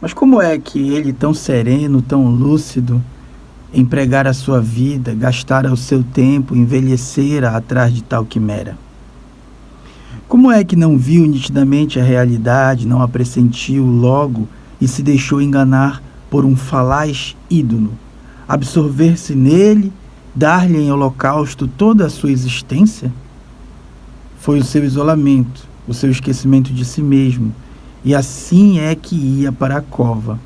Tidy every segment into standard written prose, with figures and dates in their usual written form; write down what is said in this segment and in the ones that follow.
Mas como é que ele, tão sereno, tão lúcido, empregar a sua vida, gastar o seu tempo, envelhecera atrás de tal quimera? Como é que não viu nitidamente a realidade, não a pressentiu logo e se deixou enganar por um falaz ídolo, absorver-se nele, dar-lhe em holocausto toda a sua existência? Foi o seu isolamento, o seu esquecimento de si mesmo, e assim é que ia para a cova,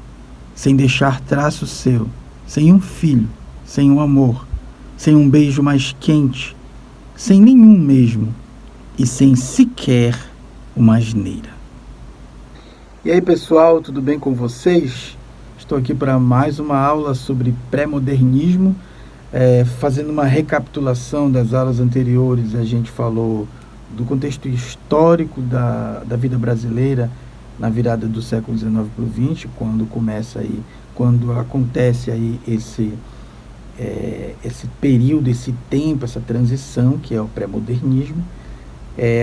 sem deixar traço seu, sem um filho, sem um amor, sem um beijo mais quente, sem nenhum mesmo, e sem sequer uma asneira. E aí, pessoal, tudo bem com vocês? Estou aqui para mais uma aula sobre pré-modernismo. Fazendo uma recapitulação das aulas anteriores, a gente falou do contexto histórico da vida brasileira na virada do século XIX para o XX, quando acontece aí esse período, esse tempo, essa transição, que é o pré-modernismo.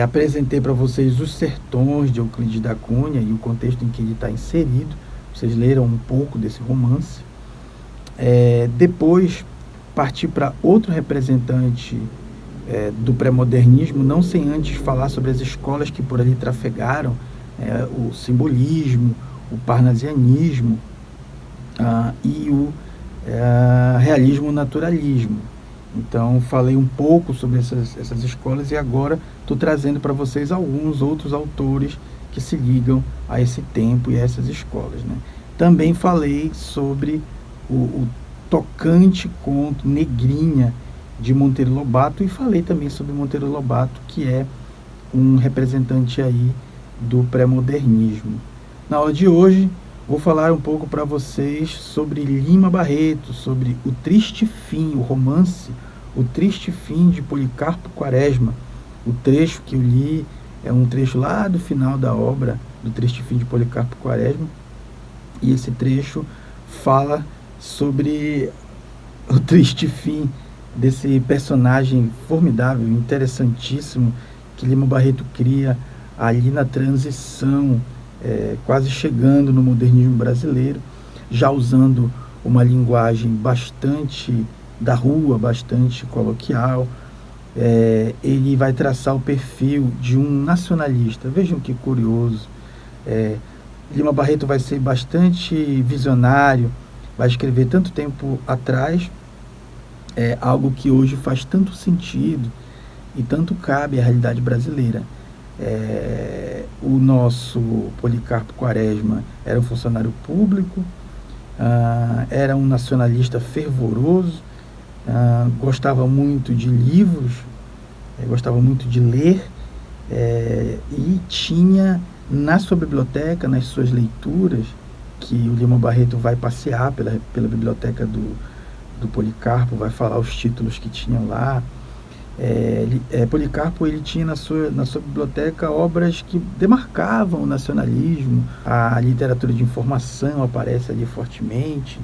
Apresentei para vocês Os Sertões, de Euclides da Cunha, e o contexto em que ele está inserido. Vocês leram um pouco desse romance. Depois, parti para outro representante do pré-modernismo, não sem antes falar sobre as escolas que por ali trafegaram, o simbolismo, o parnasianismo e o realismo-naturalismo. Então, falei um pouco sobre essas escolas e agora estou trazendo para vocês alguns outros autores que se ligam a esse tempo e a essas escolas, né? Também falei sobre o tocante conto Negrinha, de Monteiro Lobato, e falei também sobre Monteiro Lobato, que é um representante aí do pré-modernismo. Na aula de hoje, vou falar um pouco para vocês sobre Lima Barreto, sobre O Triste Fim, o romance O Triste Fim, de Policarpo Quaresma. O trecho que eu li é um trecho lá do final da obra do Triste Fim, de Policarpo Quaresma, e esse trecho fala sobre o triste fim desse personagem formidável, interessantíssimo, que Lima Barreto cria ali na transição, quase chegando no modernismo brasileiro, já usando uma linguagem bastante da rua, bastante coloquial. Ele vai traçar o perfil de um nacionalista. Vejam que curioso. Lima Barreto vai ser bastante visionário, vai escrever tanto tempo atrás, algo que hoje faz tanto sentido e tanto cabe à realidade brasileira. O nosso Policarpo Quaresma era um funcionário público, era um nacionalista fervoroso, gostava muito de livros, gostava muito de ler, e tinha na sua biblioteca, nas suas leituras, que o Lima Barreto vai passear pela biblioteca do Policarpo, vai falar os títulos que tinham lá. Policarpo ele tinha na sua biblioteca obras que demarcavam o nacionalismo, a literatura de informação aparece ali fortemente,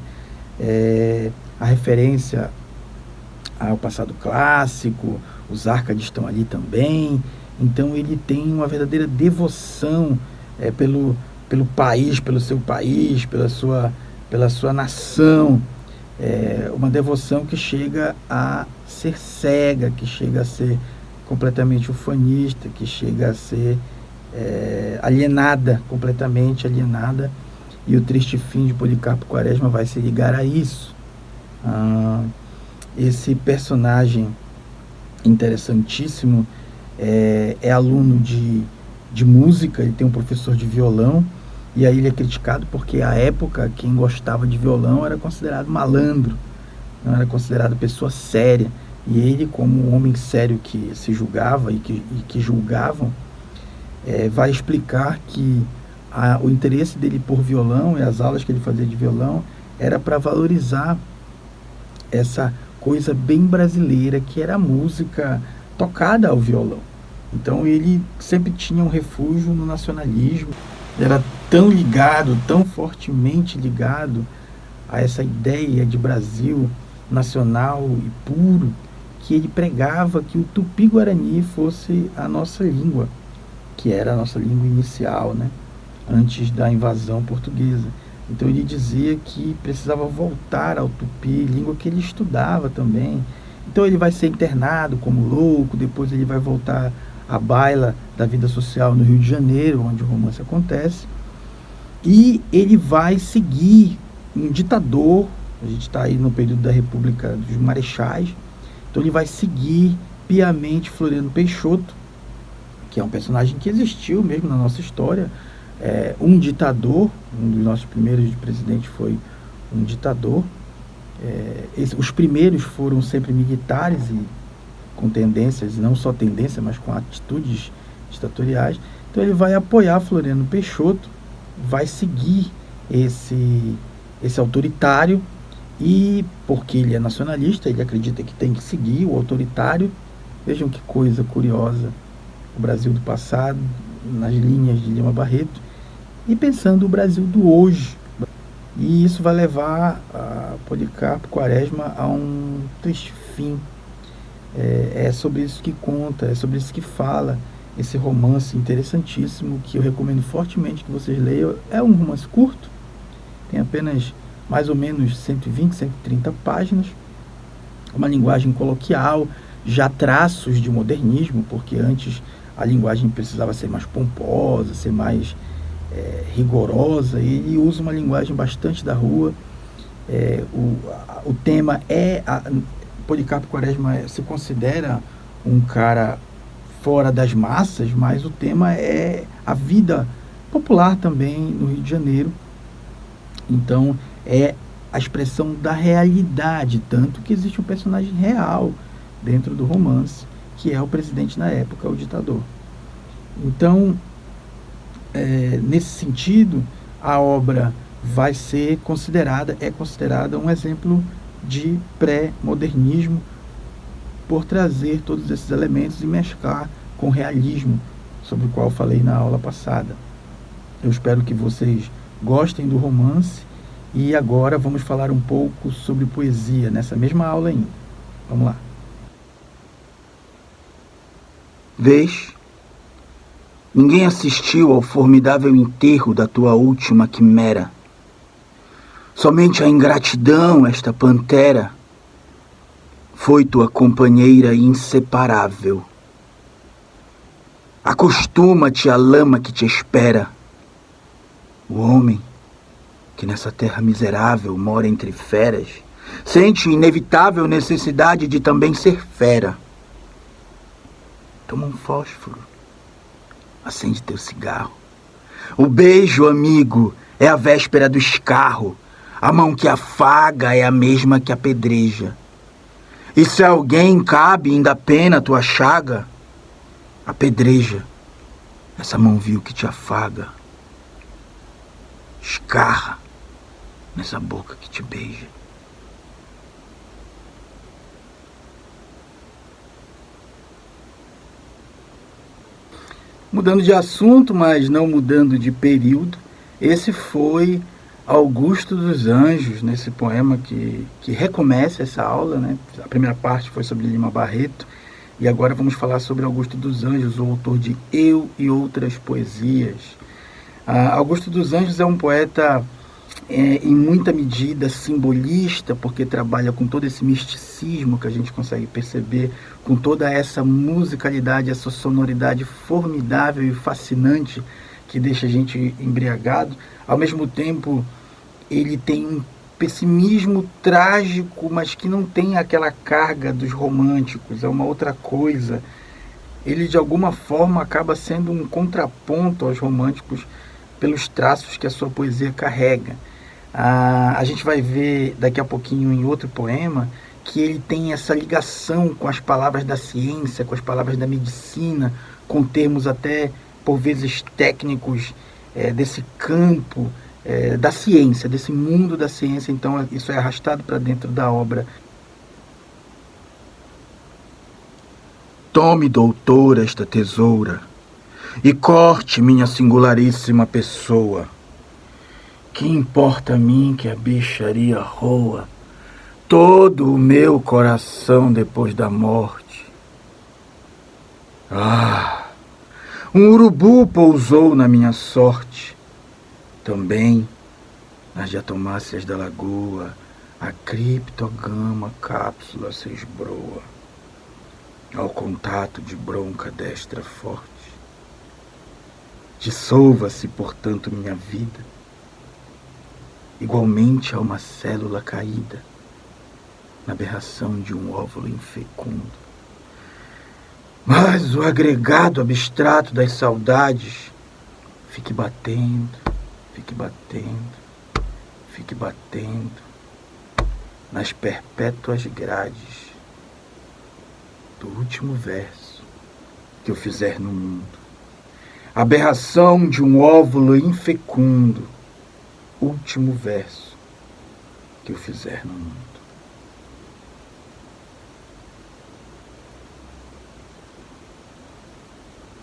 a referência ao passado clássico, os Árcades estão ali também. Então ele tem uma verdadeira devoção pelo país, pelo seu país, pela sua nação, uma devoção que chega a ser cega, que chega a ser completamente ufanista, que chega a ser completamente alienada, e O Triste Fim, de Policarpo Quaresma, vai se ligar a isso. Esse personagem interessantíssimo é aluno de música, ele tem um professor de violão, e aí ele é criticado porque, à época, quem gostava de violão era considerado malandro, não era considerado pessoa séria. E ele, como um homem sério que se julgava e que julgavam, vai explicar que o interesse dele por violão e as aulas que ele fazia de violão era para valorizar essa coisa bem brasileira, que era a música tocada ao violão. Então ele sempre tinha um refúgio no nacionalismo, era tão ligado, tão fortemente ligado a essa ideia de Brasil nacional e puro, que ele pregava que o Tupi-Guarani fosse a nossa língua, que era a nossa língua inicial, né, antes da invasão portuguesa. Então ele dizia que precisava voltar ao tupi, língua que ele estudava também. Então ele vai ser internado como louco, depois ele vai voltar à baila da vida social no Rio de Janeiro, onde o romance acontece. E ele vai seguir um ditador, a gente está aí no período da República dos Marechais, então ele vai seguir piamente Floriano Peixoto, que é um personagem que existiu mesmo na nossa história, um ditador, um dos nossos primeiros presidentes foi um ditador. Os primeiros foram sempre militares e com tendências, não só tendência, mas com atitudes ditatoriais. Então ele vai apoiar Floriano Peixoto, vai seguir esse autoritário, e porque ele é nacionalista, ele acredita que tem que seguir o autoritário. Vejam que coisa curiosa, o Brasil do passado, nas linhas de Lima Barreto, e pensando o Brasil do hoje. E isso vai levar a Policarpo Quaresma a um triste fim. É sobre isso que conta, é sobre isso que fala esse romance interessantíssimo, que eu recomendo fortemente que vocês leiam. É um romance curto, tem apenas mais ou menos 120, 130 páginas, uma linguagem coloquial, já traços de modernismo, porque antes a linguagem precisava ser mais pomposa, ser mais rigorosa, e ele usa uma linguagem bastante da rua. O tema Policarpo Quaresma se considera um cara fora das massas, mas o tema é a vida popular também no Rio de Janeiro. Então é a expressão da realidade, tanto que existe um personagem real dentro do romance, que é o presidente na época, o ditador. Então, nesse sentido, a obra vai ser considerada um exemplo de pré-modernismo, por trazer todos esses elementos e mesclar com o realismo, sobre o qual falei na aula passada. Eu espero que vocês gostem do romance, e agora vamos falar um pouco sobre poesia, nessa mesma aula ainda. Vamos lá. Vês? Ninguém assistiu ao formidável enterro da tua última quimera. Somente a ingratidão, esta pantera, foi tua companheira inseparável. Acostuma-te à lama que te espera. O homem, que nessa terra miserável mora entre feras, sente inevitável necessidade de também ser fera. Toma um fósforo, acende teu cigarro. O beijo, amigo, é a véspera do escarro. A mão que afaga é a mesma que apedreja. E se alguém cabe ainda pena tua chaga, apedreja essa mão vil que te afaga. Escarra nessa boca que te beija. Mudando de assunto, mas não mudando de período, esse foi Augusto dos Anjos, nesse poema que recomeça essa aula, né? A primeira parte foi sobre Lima Barreto, e agora vamos falar sobre Augusto dos Anjos, o autor de Eu e Outras Poesias. Augusto dos Anjos é um poeta, em muita medida, simbolista, porque trabalha com todo esse misticismo que a gente consegue perceber, com toda essa musicalidade, essa sonoridade formidável e fascinante que deixa a gente embriagado. Ao mesmo tempo, ele tem um pessimismo trágico, mas que não tem aquela carga dos românticos, é uma outra coisa. Ele, de alguma forma, acaba sendo um contraponto aos românticos pelos traços que a sua poesia carrega. A gente vai ver daqui a pouquinho em outro poema que ele tem essa ligação com as palavras da ciência, com as palavras da medicina, com termos até por vezes técnicos desse campo da ciência, desse mundo da ciência. Então isso é arrastado para dentro da obra. Tome, doutor, esta tesoura e corte minha singularíssima pessoa. Que importa a mim que a bicharia roa todo o meu coração depois da morte? Um urubu pousou na minha sorte. Também nas diatomáceas da lagoa, a criptogama cápsula se esbroa. Ao contato de bronca destra forte, dissolva-se, portanto, minha vida, igualmente a uma célula caída, na aberração de um óvulo infecundo. Mas o agregado abstrato das saudades fique batendo, fique batendo, fique batendo nas perpétuas grades do último verso que eu fizer no mundo. Aberração de um óvulo infecundo, último verso que eu fizer no mundo.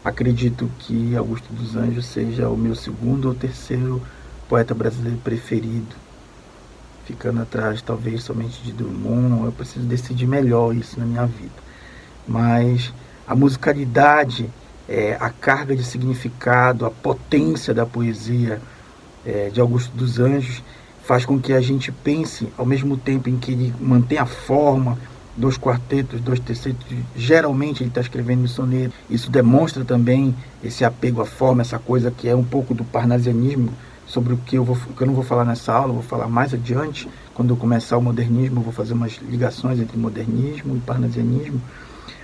Acredito que Augusto dos Anjos seja o meu segundo ou terceiro poeta brasileiro preferido, ficando atrás talvez somente de Drummond. Eu preciso decidir melhor isso na minha vida. Mas a musicalidade, a carga de significado, a potência da poesia de Augusto dos Anjos faz com que a gente pense, ao mesmo tempo em que ele mantém a forma, 2 quartetos, 2 tercetos, geralmente ele está escrevendo em soneto. Isso demonstra também esse apego à forma, essa coisa que é um pouco do parnasianismo, sobre o que eu não vou falar nessa aula, eu vou falar mais adiante, quando eu começar o modernismo, eu vou fazer umas ligações entre modernismo e parnasianismo.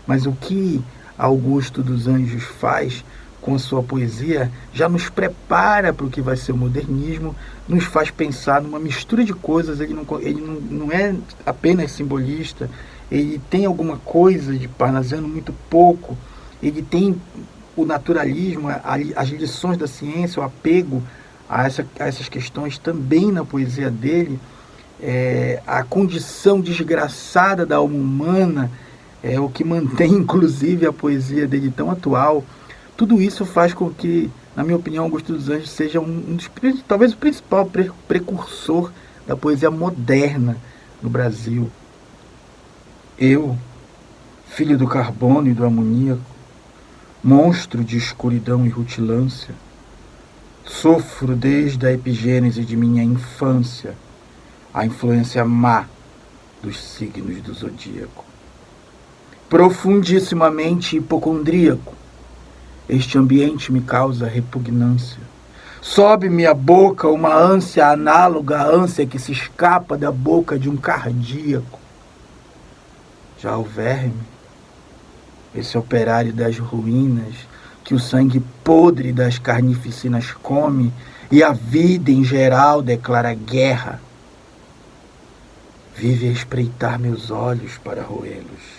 Mas o que Augusto dos Anjos faz com a sua poesia já nos prepara para o que vai ser o modernismo, nos faz pensar numa mistura de coisas. Ele não é apenas simbolista, ele tem alguma coisa de parnasiano, muito pouco. Ele tem o naturalismo, as lições da ciência, o apego a essas questões também na poesia dele. A condição desgraçada da alma humana é o que mantém, inclusive, a poesia dele tão atual. Tudo isso faz com que, na minha opinião, Augusto dos Anjos seja talvez o principal precursor da poesia moderna no Brasil. Eu, filho do carbono e do amoníaco, monstro de escuridão e rutilância, sofro desde a epigênese de minha infância a influência má dos signos do zodíaco. Profundissimamente hipocondríaco, este ambiente me causa repugnância. Sobe-me à boca uma ânsia análoga à ânsia que se escapa da boca de um cardíaco. Já o verme, esse operário das ruínas, que o sangue podre das carnificinas come e a vida em geral declara guerra, vive a espreitar meus olhos para roê-los,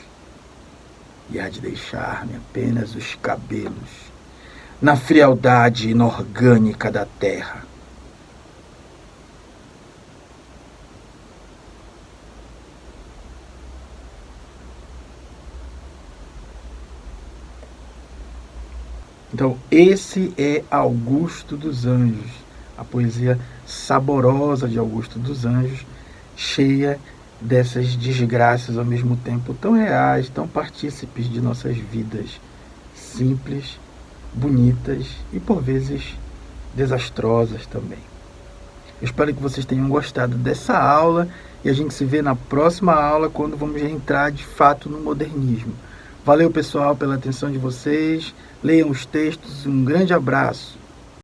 e há de deixar-me apenas os cabelos na frialdade inorgânica da terra. Então, esse é Augusto dos Anjos, a poesia saborosa de Augusto dos Anjos, cheia dessas desgraças ao mesmo tempo tão reais, tão partícipes de nossas vidas, simples, bonitas e por vezes desastrosas também. Eu espero que vocês tenham gostado dessa aula e a gente se vê na próxima aula, quando vamos entrar de fato no modernismo. Valeu, pessoal, pela atenção de vocês. Leiam os textos. Um grande abraço.